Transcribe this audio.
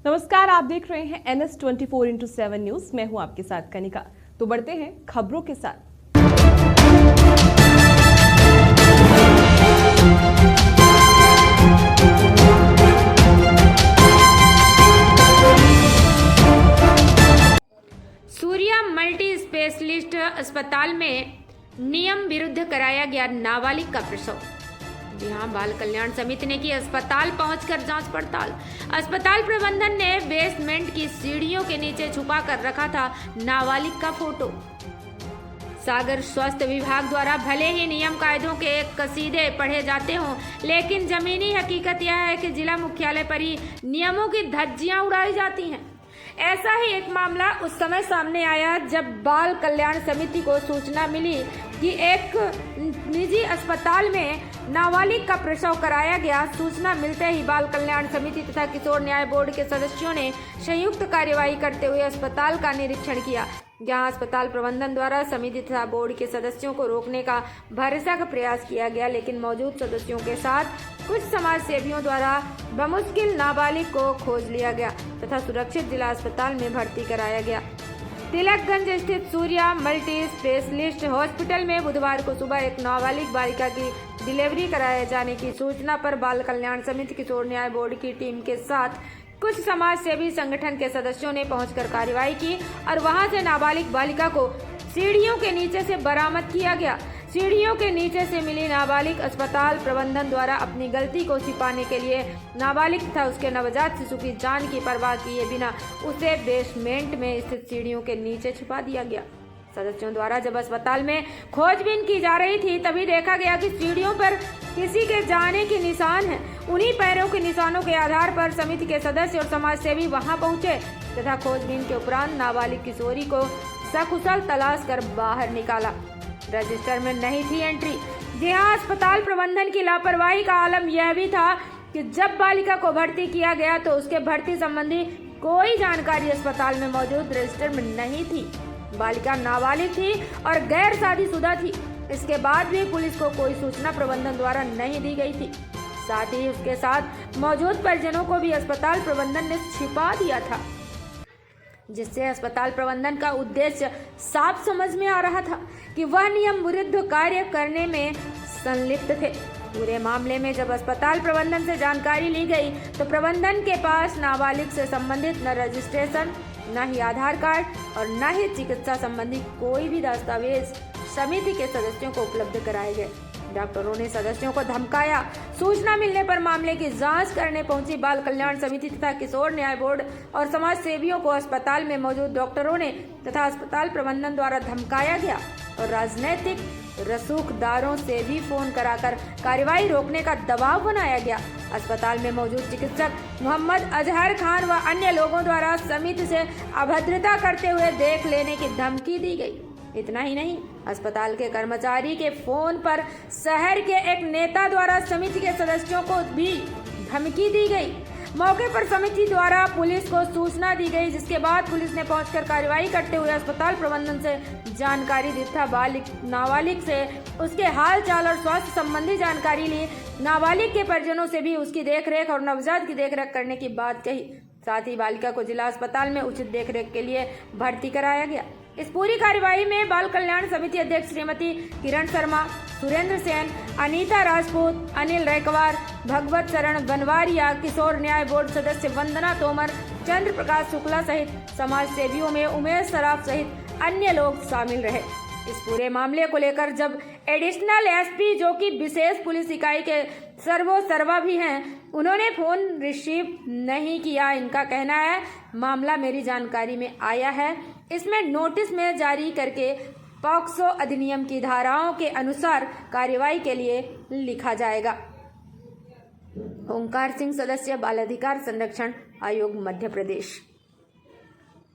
नमस्कार, आप देख रहे हैं NS24x7 न्यूज। मैं हूं आपके साथ कनिका। तो बढ़ते हैं खबरों के साथ। सूर्या मल्टी स्पेशलिस्ट अस्पताल में नियम विरुद्ध कराया गया नाबालिग का प्रसव। जी हां, बाल कल्याण समिति ने की अस्पताल पहुंचकर जांच पड़ताल। अस्पताल प्रबंधन ने बेसमेंट की सीढ़ियों के नीचे छुपा कर रखा था नाबालिग का फोटो। सागर स्वास्थ्य विभाग द्वारा भले ही नियम कायदों के एक कसीदे पढ़े जाते हों, लेकिन जमीनी हकीकत यह है कि जिला मुख्यालय पर ही नियमों की धज्जियां उड़ाई जाती हैं। ऐसा ही एक मामला उस समय सामने आया जब बाल कल्याण समिति को सूचना मिली कि एक निजी अस्पताल में नाबालिग का प्रसव कराया गया। सूचना मिलते ही बाल कल्याण समिति तथा किशोर न्याय बोर्ड के सदस्यों ने संयुक्त कार्यवाही करते हुए अस्पताल का निरीक्षण किया। जहां अस्पताल प्रबंधन द्वारा समिति तथा बोर्ड के सदस्यों को रोकने का भरसक प्रयास किया गया, लेकिन मौजूद सदस्यों के साथ कुछ समाज सेवियों द्वारा बमुश्किल नाबालिग को खोज लिया गया तथा सुरक्षित जिला अस्पताल में भर्ती कराया गया। तिलकगंज स्थित सूर्या मल्टी स्पेशलिस्ट हॉस्पिटल में बुधवार को सुबह एक नाबालिग बालिका की डिलीवरी कराए जाने की सूचना पर बाल कल्याण समिति किशोर न्याय बोर्ड की टीम के साथ कुछ समाज सेवी संगठन के सदस्यों ने पहुंचकर कार्रवाई की और वहां से नाबालिग बालिका को सीढ़ियों के नीचे से बरामद किया गया। सीढ़ियों के नीचे से मिली नाबालिग अस्पताल प्रबंधन द्वारा अपनी गलती को छिपाने के लिए नाबालिग तथा उसके नवजात शिशु की जान की परवाह किए बिना उसे बेसमेंट में स्थित सीढ़ियों के नीचे छिपा दिया गया। सदस्यों द्वारा जब अस्पताल में खोजबीन की जा रही थी, तभी देखा गया कि सीढ़ियों पर किसी के जाने के निशान हैं। उन्हीं पैरों के निशानों के आधार पर समिति के सदस्य और समाज सेवी वहां पहुंचे तथा खोजबीन के उपरांत नाबालिग किशोरी को सकुशल तलाश कर बाहर निकाला। रजिस्टर में नहीं थी एंट्री। जी हाँ, अस्पताल प्रबंधन की लापरवाही का आलम यह भी था कि जब बालिका को भर्ती किया गया तो उसके भर्ती संबंधी कोई जानकारी अस्पताल में मौजूद रजिस्टर में नहीं थी। बालिका नाबालिग थी और गैर शादीशुदा थी। इसके बाद भी पुलिस को कोई सूचना प्रबंधन द्वारा नहीं दी गई थी। साथ ही उसके साथ मौजूद परिजनों को भी अस्पताल प्रबंधन ने छिपा दिया था, जिससे अस्पताल प्रबंधन का उद्देश्य साफ समझ में आ रहा था कि वह नियम विरुद्ध कार्य करने में संलिप्त थे। पूरे मामले में जब अस्पताल प्रबंधन से जानकारी ली गई तो प्रबंधन के पास नाबालिग से संबंधित न रजिस्ट्रेशन, न ही आधार कार्ड और न ही चिकित्सा संबंधी कोई भी दस्तावेज समिति के सदस्यों को उपलब्ध कराए गए। डॉक्टरों ने सदस्यों को धमकाया। सूचना मिलने पर मामले की जांच करने पहुंची बाल कल्याण समिति तथा किशोर न्याय बोर्ड और समाज सेवियों को अस्पताल में मौजूद डॉक्टरों ने तथा अस्पताल प्रबंधन द्वारा धमकाया गया और राजनीतिक रसूखदारों से भी फोन कराकर कार्रवाई रोकने का दबाव बनाया गया। अस्पताल में मौजूद चिकित्सक मोहम्मद अजहर खान व अन्य लोगों द्वारा समिति से अभद्रता करते हुए देख लेने की धमकी दी गई। इतना ही नहीं, अस्पताल के कर्मचारी के फोन पर शहर के एक नेता द्वारा समिति के सदस्यों को भी धमकी दी गई। मौके पर समिति द्वारा पुलिस को सूचना दी गई, जिसके बाद पुलिस ने पहुंचकर कार्रवाई करते हुए अस्पताल प्रबंधन से जानकारी दी तथा नाबालिग से उसके हाल चाल और स्वास्थ्य संबंधी जानकारी ली। नाबालिग के परिजनों से भी उसकी देखरेख और नवजात की देखरेख करने की बात कही। साथ ही बालिका को जिला अस्पताल में उचित देखरेख के लिए भर्ती कराया गया। इस पूरी कार्यवाही में बाल कल्याण समिति अध्यक्ष श्रीमती किरण शर्मा, सुरेंद्र सेन, अनीता राजपूत, अनिल रैकवार, भगवत शरण बनवारिया, किशोर न्याय बोर्ड सदस्य वंदना तोमर, चंद्र प्रकाश शुक्ला सहित समाज सेवियों में उमेश सराफ सहित अन्य लोग शामिल रहे। इस पूरे मामले को लेकर जब एडिशनल एसपी, जो कि विशेष पुलिस इकाई के सर्वा भी हैं, उन्होंने फोन रिसीव नहीं किया। इनका कहना है मामला मेरी जानकारी में आया है, इसमें नोटिस में जारी करके पॉक्सो अधिनियम की धाराओं के अनुसार कार्रवाई के लिए लिखा जाएगा। ओंकार सिंह, सदस्य, बाल अधिकार संरक्षण आयोग, मध्य प्रदेश।